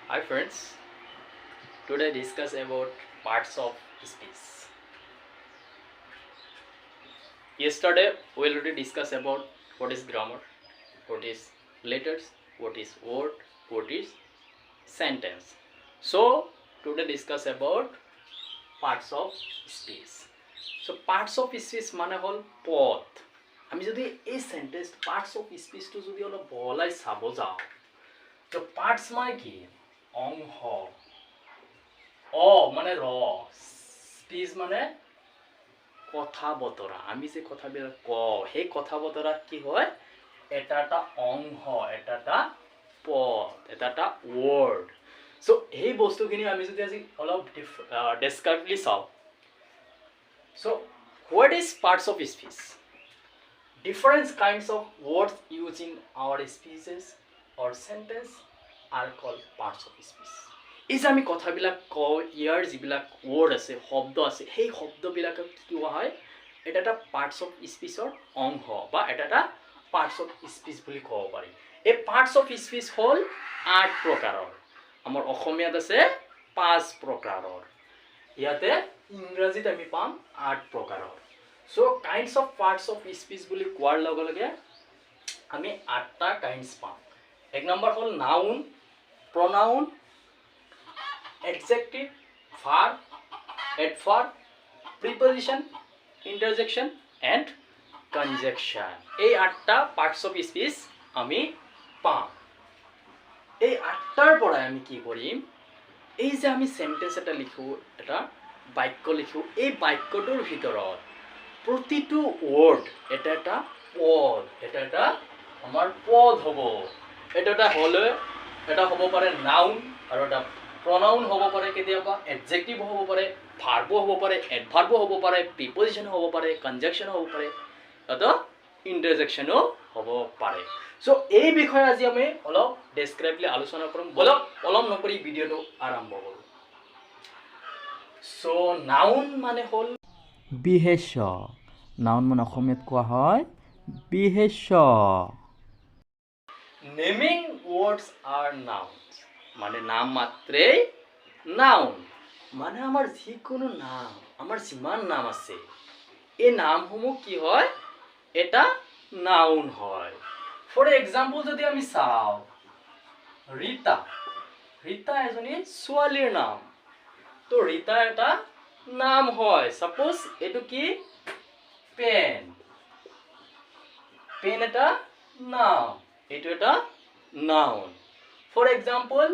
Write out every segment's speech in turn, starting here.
Hi friends, today discuss about parts of speech. Yesterday we already discussed about what is grammar, what is letters, what is word, what is sentence. So today discuss about parts of speech. So parts of speech মানে হল পদ। আমি যদি এই sentence parts of স্পিচটো যদি অলপ বহলাই চাব যাওঁ তো পার্টস মানে কি অংশ মানে ৰ স্পিচ মানে কথা বতৰা আমি যে কথাবিলাক কওঁ সেই কথা বতৰাত কি হয় এটা এটা অংশ এটা এটা পদ এটা এটা ৱৰ্ড সো এই বস্তুখিনি আমি যদি আজি অলপ ডেসক্ৰাইবলি চাওঁ so what is parts of speech? Different kinds of words used in our speeches or sentence are called parts of speech. এই যে আমি কথাবিলাক কওঁ ইয়াৰ যিবিলাক ৱৰ্ড আছে শব্দ আছে সেই শব্দবিলাকক কি কোৱা হয় এটা এটা পাৰ্টছ অফ স্পিচৰ অংশ বা এটা এটা পাৰ্টছ অফ স্পিচ বুলি ক'ব পাৰি এই পাৰ্টছ অফ স্পিচ হ'ল 8 প্ৰকাৰৰ আমাৰ অসমীয়াত আছে 5 প্ৰকাৰৰ ইয়াতে ইংৰাজীত আমি পাম 8 প্ৰকাৰৰ so kinds of parts of speech বুলি কোৱাৰ লগে লগে আমি 8টা কাইন্ডস পাম এক নম্বৰ হ'ল noun pronoun adjective verb adverb preposition interjection and conjunction এই 8টা পার্টস অফ স্পিচ আমি পাম এই 8টাৰ পৰা আমি কি কৰিম এই যে আমি সেন্টেন্স এটা লিখো এটা বাক্য লিখো এই বাক্যটোৰ ভিতৰত প্ৰতিটো ওয়াৰ্ড এটা এটা পদ এটা এটা আমাৰ পদ হ'ব এটা হলে এটা হ'ব পাৰে নাউন আৰু এটা pronoun হ'ব পাৰে কেতিয়াবা adjective হ'ব পাৰে verb হ'ব পাৰে adverb হ'ব পাৰে preposition হ'ব পাৰে conjunction হ'ব পাৰে অথবা interjection হ'ব পাৰে সো এই বিষয়ে আজি আমি অলপ ডেসক্ৰাইবলি আলোচনা কৰিম বলক অলপ নকৰি ভিডিওটো আৰম্ভ কৰোঁ সো নাউন মানে হ'ল বিশেষ্য নাউন মানে অসমীয়াত কোৱা হয় বিশেষ্য নেমিং words are nouns মানে নাম মাত্রেই নাউন মানে আমার যিকোনো নাম আমার যিমান নাম আছে এই নামসমূহ কি হয় এটা নাউন হয় ফর এক্সাম্পল যদি আমি চাও ৰীতা ৰীতা এজনী ছোৱালীৰ নাম তো ৰীতা এটা নাম হয় সাপোজ এটো কি পেন পেন এটা নাম এটো এটা নাউন For example,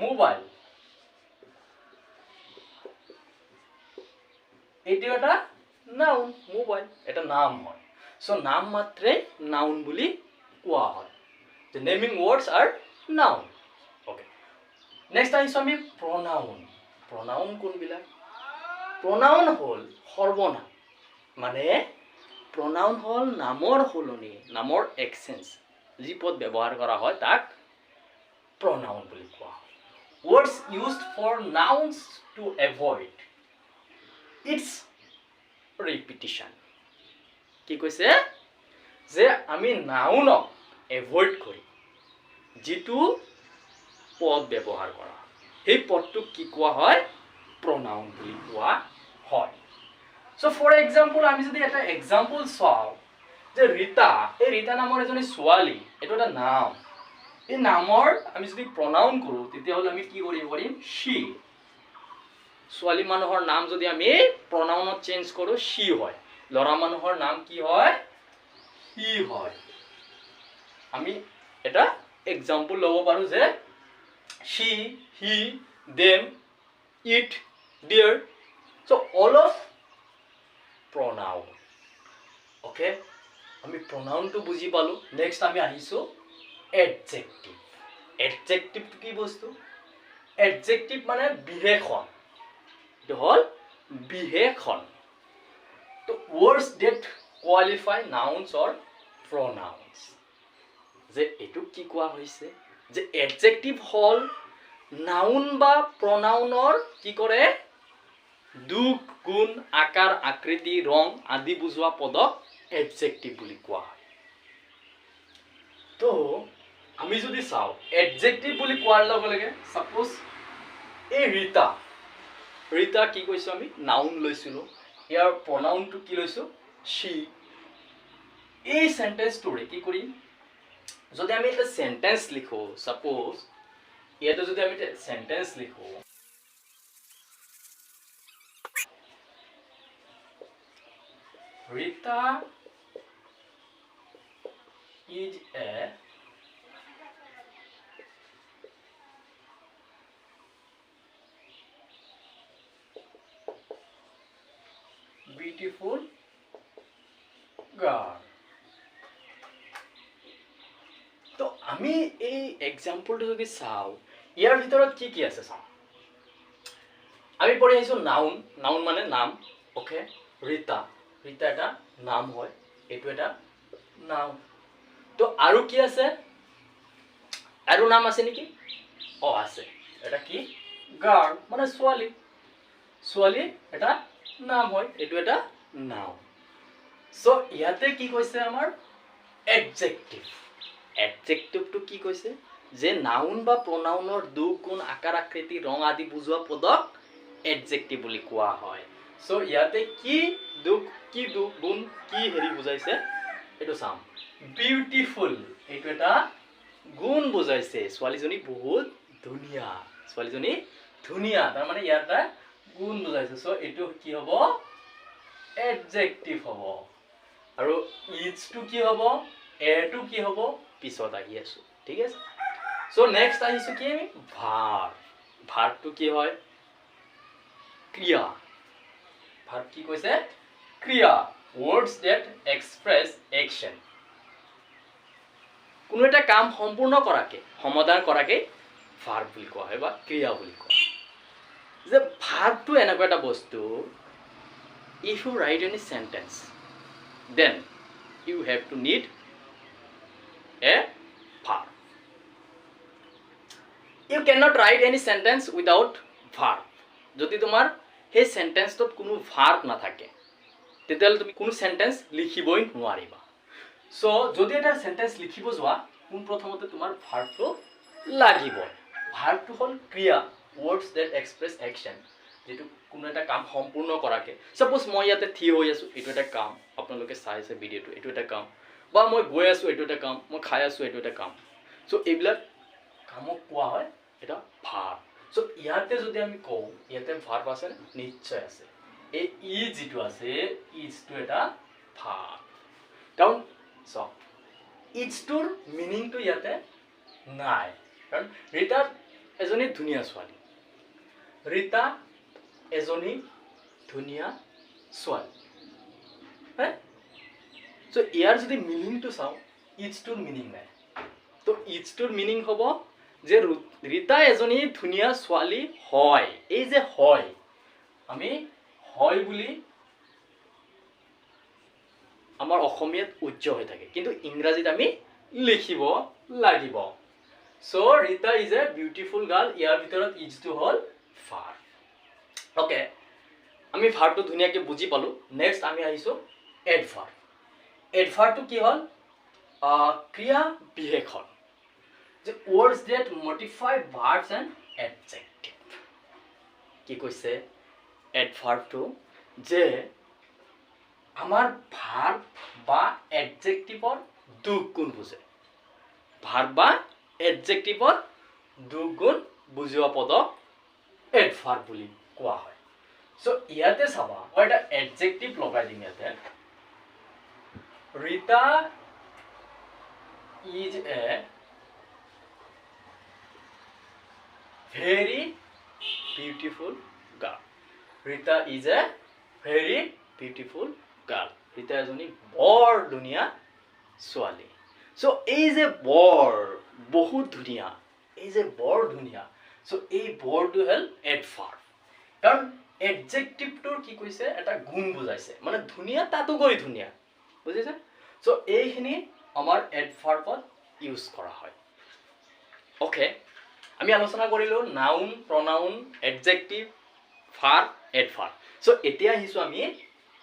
mobile. এটি এটা নাউন মোবাইল এটা নাম হয় সো নাম মাত্রে নাউন বুলি কোৱা হয় the naming words are noun okay next আহিছো আমি pronoun pronoun কোনবিলাক pronoun হল সৰ্বনাম মানে pronoun হল নামৰ সলনি নামৰ এক্সচেঞ্জ যি পদ ব্যৱহাৰ কৰা হয় তাক pronoun বুলি কোৱা হয় words used for nouns to avoid its repetition কি কৈছে যে আমি নাউনক এভয়েড করি যেটো পদ ব্যৱহাৰ কৰা সেই পদটো কি কোৱা হয় pronoun বুলি কোৱা হয় সো ফৰ এক্সাম্পল আমি যদি এটা এক্সাম্পল চাও যে ৰীতা এই ৰীতা নামৰ এজনী ছোৱালী এটো এটা নাম এই নামৰ আমি যদি pronoun কৰো তেতিয়া হলে আমি কি কৰিব পাৰিম she ছোৱালী মানুহৰ নাম যদি আমি pronounত চেঞ্জ কৰো she হয় লৰা মানুহৰ নাম কি হয় he হয় আমি এটা এক্সাম্পল লব পাৰো যে she he them it their so all of pronoun okay আমি pronoun টো বুজি পালো নেক্সট আমি আহিছো adjective adjective কি বস্তু adjective মানে বিশেষণ এটা হল বিশেষণ তো words that qualify nouns or pronouns যে এটু কি কোৱা হৈছে যে adjective হল noun বা pronounৰ কি কৰে দুখ গুণ আকাৰ আকৃতি ৰং আদি বুজোৱা পদক adjective বুলি কোৱা হয় তো আমি যদি চাওঁ এডজেক্টিভ বুলি কোৱাৰ লগে লগে সাপোজ এই ৰীতা কি কৈছো আমি নাউন লৈছিলো ইয়াৰ প্ৰনাউনটো কি লৈছো she এই সেন্টেন্সটোৰে কি কৰিম যদি আমি এটা সেন্টেন্স লিখো সাপোজ ইয়াতে যদি আমি এটা সেন্টেন্স লিখো Rita is a beautiful girl. তো আমি এই এক্সাম্পলটো যদি চাওঁ ইয়াৰ ভিতৰত কি কি আছে চাওঁ আমি পঢ়ি আহিছো নাউন মানে নাম ওকে ৰীতা এটা নাম হয় এইটো এটা নাউন তো আৰু কি আছে আৰু নাম আছে নেকি আছে এটা কি গাৰ্ল মানে ছোৱালী এটা নাম হয় এইটো এটা নাউন সো ইয়াতে কি কৈছে আমাৰ এডজেক্টিভটো কি কৈছে যে নাউন বা প্ৰনাউনৰ দুখ গুণ আকাৰ আকৃতি ৰং আদি বুজোৱা পদক এডজেক্টিভ বুলি কোৱা হয় সো ইয়াতে কি দুখ গুণ কি হেৰি বুজাইছে এটো চাম বিউটিফুল এইটো এটা গুণ বুজাইছে ছোৱালীজনী বহুত ধুনীয়া তাৰ মানে ইয়াতে গুণ বুজাইছে সো এটো কি হ'ব এডজেক্টিভ হ'ব আৰু ইজটো কি হ'ব এটো কি হ'ব পিছত আহি আছো ঠিক আছে সো নেক্সট আহিছো কি ভাৰ্বটো কি হয় ক্ৰিয়া ভাৰ্ব কি কৈছে ক্ৰিয়া words that express action কোনো এটা কাম সম্পূৰ্ণ কৰাকে সমাধান কৰাকে ভাৰ্ব বুলি কোৱা হয় বা ক্ৰিয়া বুলি কোৱা যে ভাৰ্বটো এনেকুৱা এটা বস্তু if you write any sentence then you have to need a verb you cannot write any sentence without verb যদি তোমাৰ সেই সেন্টেন্সটোত কোনো ভাৰ্ব না থাকে তেতিয়াহ'লে তুমি কোনো সেন্টেন্স লিখিবই নোৱাৰিবা সো যদি এটা সেন্টেন্স লিখিব যোৱা কোন প্ৰথমতে তোমাৰ ভাৰ্বটো লাগিব ভাৰ্বটো হ'ল ক্ৰিয়া words that express action যেটো কোনো এটা কাম সম্পূৰ্ণ কৰাকে সাপোজ মই ইয়াতে থি হৈ আছো এটো এটা কাম আপোনালোকে চাইছে ভিডিওটো এটো এটা কাম বা মই গৈ আছো এটো এটা কাম মই খাই আছো এটো এটা কাম সো এইবিলাক কামক কোৱা হয় এটা ভাৰ্ব সো ইয়াতে যদি আমি কওঁ ইয়াতে ভাৰ্ব আছে নিশ্চয় আছে এই যেটো আছে ইজটো এটা ভাৰ্ব কাৰণ সো ইজটোৰ মিনিংটো ইয়াতে নাই কাৰণ ৰীতা এজনী ধুনীয়া ছোৱালী হ্যাঁ সো ইয়াৰ যদি মিনিংটো চাওঁ ইজটোৰ মিনিং নাই তো ইজটোৰ মিনিং হ'ব যে ৰীতা এজনী ধুনীয়া ছোৱালী হয় এই যে হয় আমি হয় বুলি আমাৰ অসমীয়াত উজ্জ হৈ থাকে কিন্তু ইংৰাজীত আমি লিখিব লাগিব so Rita is a beautiful girl ইয়াৰ ভিতৰত ইজটো হ'ল ভাৰ্ব ওকে আমি ভাৰ্বটো ধুনীয়াকৈ বুজি পালো নেক্সট আমি আহিছো এডভাৰ্বটো কি হ'ল ক্ৰিয়া বিশেষণ যে words that modify verbs and adjective কি কৈছে এডভাৰ্বটো যে আমাৰ ভাৰ্ব বা এডজেক্টিভৰ দুখ গুণ বুজে ভাৰ্ব বা এডজেক্টিভৰ দুখ গুণ বুজোৱা পদক এডভাৰ্ব বুলি কোৱা হয় সো ইয়াতে চাবা মই এটা এডজেক্টিভ লগাই দিম ইয়াতে Rita is A very beautiful girl Rita is a very beautiful girl Rita এজনী বৰ ধুনীয়া ছোৱালী সো এই যে বৰ বহুত ধুনীয়া এই যে বৰ ধুনীয়া সো এই বৰটো হ'ল এডভাৰ্ব কাৰণ এডজেক্টিভটোৰ কি কৈছে এটা গুণ বুজাইছে মানে ধুনীয়া তাতোকৈ ধুনীয়া বুজিছে সো এইখিনি আমাৰ এডভাৰ্বত ইউজ কৰা হয় ওকে আমি আলোচনা কৰিলো নাউন প্ৰনাউন এডজেক্টিভ ভাৰ্ব এডভাৰ্ব সো এতিয়া আহিছো আমি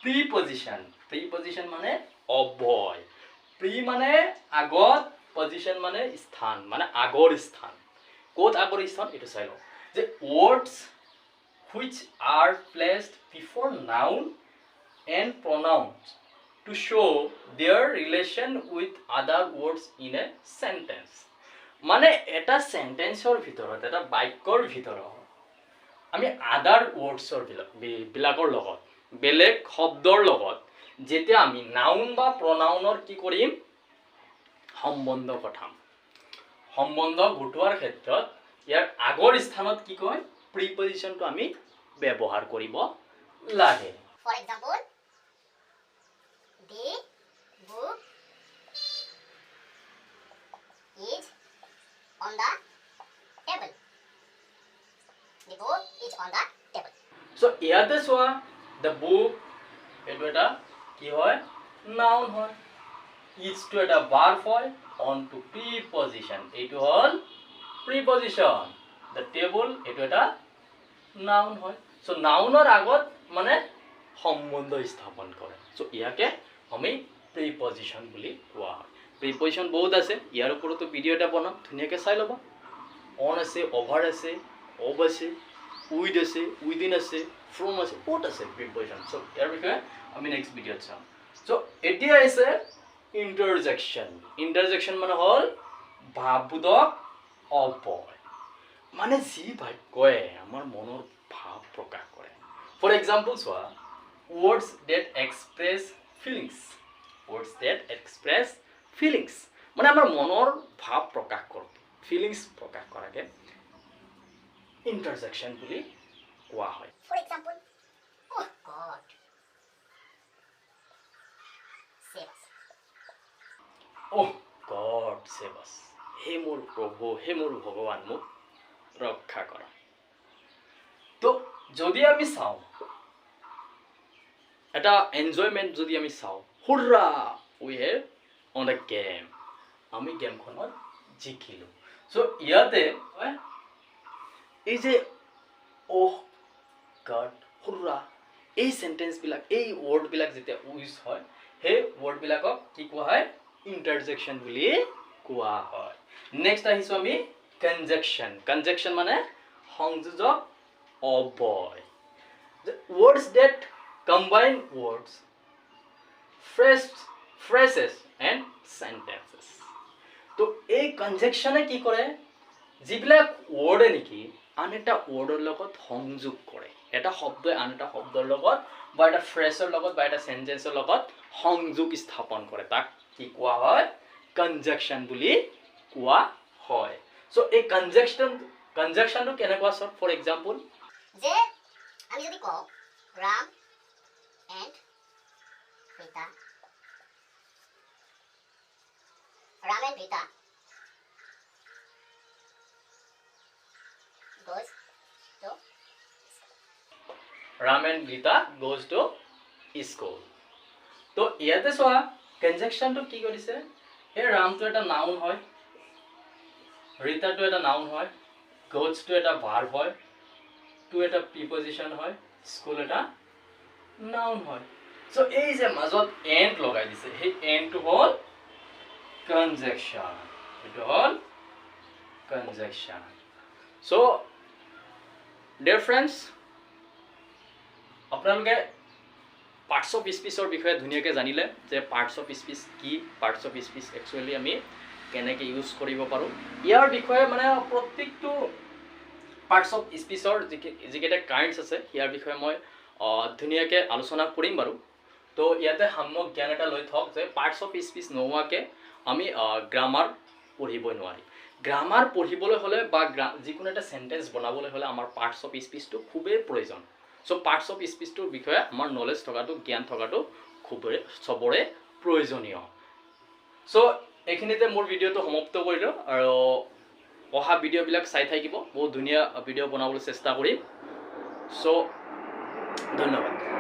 প্ৰিপজিশন মানে অব্যয় প্ৰি মানে আগত পজিশন মানে স্থান মানে আগৰ স্থান ক'ত আগৰ স্থান এটো চাই লও যে words which are placed before noun and pronouns to show their relation with other words in a sentence মানে এটা সেন্টেন্সৰ ভিতৰত এটা বাক্যৰ ভিতৰত আমি আদাৰ ওয়াৰ্ডসৰ বিলাকৰ লগত বেলেগ শব্দৰ লগত যেতিয়া আমি নাউন বা প্ৰনাউনৰ কি কৰিম সম্বন্ধ গঠাম সম্বন্ধ গঠোৱাৰ ক্ষেত্ৰত ইয়াৰ আগৰ স্থানত কি কয় প্ৰিপজিশনটো আমি ব্যৱহাৰ কৰিব লাগে For example, the book is on the table. The book is on the table. so ইয়াতে চোৱা the book এটো এটা কি হয় নাউন হয় is to এটা verb হয় on to preposition এটো হল preposition the table এটো এটা নাউন হয় so নাউনৰ আগত মানে সম্বন্ধ স্থাপন কৰে so ইয়াকে আমি preposition বুলি কোৱা হয় preposition বহুত আছে ইয়াৰ ওপৰতো ভিডিও এটা বনাম ধুনিয়াকে চাই লবা on আছে over আছে of আছে with আছে within আছে from আছে বহুত আছে preposition so ইয়াৰ বিষয়ে আমি নেক্সট ভিডিওত চাম so এতিয়া আছে interjection মানে হল ভাববোধক অপয় মানে যি বাক্যে আমাৰ মনৰ ভাৱ প্ৰকাশ কৰে ফৰ এক্সাম্পল চোৱা words that express feelings মানে আমাৰ মনৰ ভাৱ প্ৰকাশ কৰে feelings প্ৰকাশ কৰাকে interjection বুলি কোৱা হয় For example, oh God, save us. oh god save us হে মোৰ প্ৰভু হে মোৰ ভগৱান মোক ৰক্ষা কৰা তো যদি আমি চাও এটা এনজয়মেন্ট যদি আমি চাও হুররা উই হ্যাভ অন দ্য গেম আমি গেমখনত জিকিলো সো ইয়াতে এই যে ওহ গড হুররা এই সেন্টেন্স বিলাক এই ওয়ার্ড বিলাক যেতিয়া ইউজ হয় হে ওয়ার্ড বিলাকক কি কোৱা হয় ইন্টাৰজেকশন বুলি কোৱা হয় নেক্সট আহিছো আমি কনজাংশন মানে সংযোজক অবয় the words that combine words phrases and sentences তো এই কনজাংশনে কি কৰে যিবিলাক ওয়াৰ্ডে নেকি আন এটা ওয়াৰ্ডৰ লগত সংযোগ কৰে এটা শব্দই আন এটা শব্দৰ লগত বা এটা ফ্ৰেজৰ লগত বা এটা সেন্টেন্সৰ লগত সংযোগ স্থাপন কৰে তাক কি কোৱা হয় কনজাংশন বুলি কোৱা হয় সো এই কনজাংশনটো কেনেকুৱা সব ফৰ এক্সাম্পল যে আমি যদি কওঁ Ram and Rita goes to school তো ইয়াতে চোৱা কনজাংশনটো কি কৰিছে এই ৰামটো এটা নাউন হয় ৰিতাটো এটা নাউন হয় goes to এটা ভাৰ্ব হয় to এটা প্ৰিপজিশন হয় স্কুল এটা নাউন হয় সো এই যে মাজত এন্ড লগাই দিছে সেই এন্ডটো হল কনজাংশন এটো হল কনজাংশন সো ডিয়াৰ ফ্ৰেন্ডস আপোনালোকে পাৰ্টস অফ স্পিচৰ বিষয়ে ধুনিয়াকে জানিলে যে পাৰ্টস অফ স্পিচ কি পাৰ্টস অফ স্পিচ একচুয়ালি আমি কেনেকে ইউজ কৰিব পাৰো ইয়াৰ বিষয়ে মানে প্ৰত্যেকটো পাৰ্টস অফ স্পিচৰ যিকেইটা কাইণ্ডছ আছে ইয়াৰ বিষয়ে মই ধুনিয়াকে আলোচনা কৰিম বাৰু তো ইয়াতে সামগ্ৰিক জ্ঞান এটা লৈ থক যে পাৰ্টস অফ স্পিচ নোহোৱাকে আমি গ্ৰামাৰ পঢ়িবই নোৱাৰি গ্ৰামাৰ পঢ়িবলৈ হলে বা যিকোনো এটা সেন্টেন্স বনাবলৈ হলে আমাৰ পাৰ্টস অফ স্পিচটো খুবেই প্ৰয়োজন সো পাৰ্টস অফ স্পিচটোৰ বিষয়ে আমাৰ নলেজ থকাটো জ্ঞান থকাটো খুবেই সবৰে প্ৰয়োজনীয় সো এখিনিতে মোৰ ভিডিওটো সমাপ্ত কৰিলো আৰু অহা ভিডিওবিলাক চাই থাকিব বহুত ধুনীয়া ভিডিও বনাবলৈ চেষ্টা কৰিম সো ধন্যবাদ